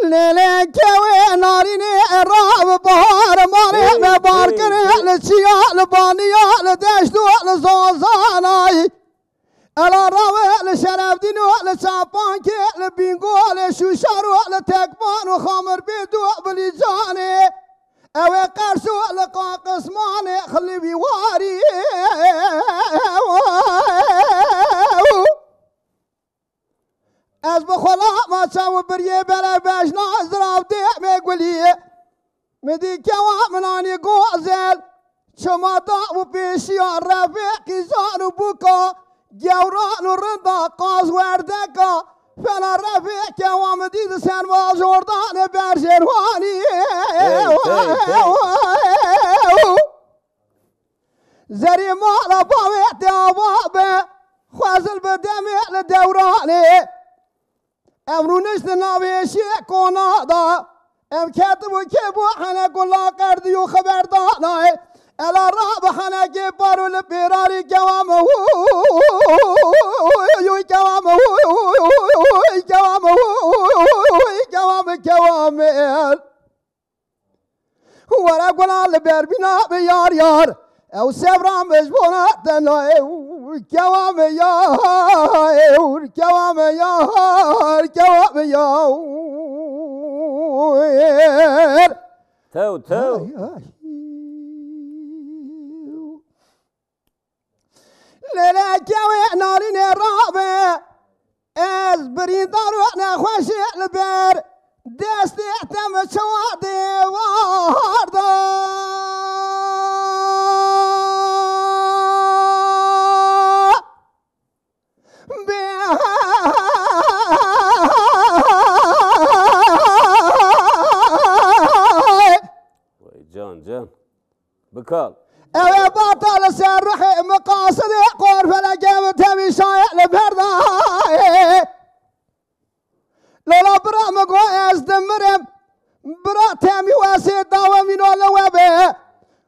ليلك ناريني الراب بهار ماري مباركني للشياء لبانياء لدشتو لزوزاناي على راوي لشرف دينو لشابانكي لبينغو لشوشارو لتكبان وخامر بيدو بليجاني اوي قرسو لقا قسماني خلي بيواري از بخلا ما شاو بريه بلا باشنا ازراب دي ميقولي مدي كوا مناني قوزل شما دا و بيشي رفيقي زانو بوكا جوران ورندا قاز وردكا فلا رفيق كوا مديد سنوا جوردان برشرواني زري مالا باوي تابابي خوازل بدمي لدوراني امرو نشت ناویشی کنادا ام کتب و کبو حنا کلا کردی و خبردانای الا راب حنا که بارو لپیراری کوام کوام ورا کلا لبر بینا بیار یار او سبرام بجبونا تنای كوام يار كوام يار كوام يار تو ليلة كوي نارين الرابع از بريدار وانا خوش البر دستي اعتمد شوادي واردا جان بكال اوي باطل سرحي مقاصدي قور فلقيم تبي شايع لبرداي لولا برا مقوي ازدمرم برا تامي واسي داومين ولا وبي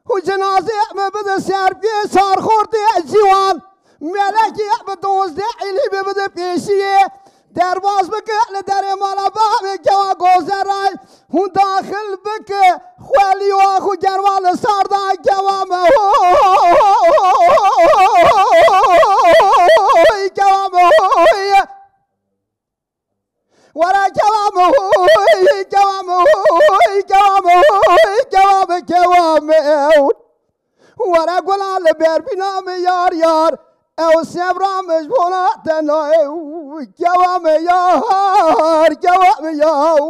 وجنازي مبدا سير بي صار خورتي الجوان ملكي بدوز دي علي ببدا بيشيه درواز بك لدار مالا باب جوا گوزراي هون داخل بك خوالي واخو جروال ساردا جوا مو جوا مو ورا جوا مو جوا مو جوا مو جوا جوا مو ورا قولا لبير بنا يار يار او سبرا مجبونا تناي جوام يار جوام يار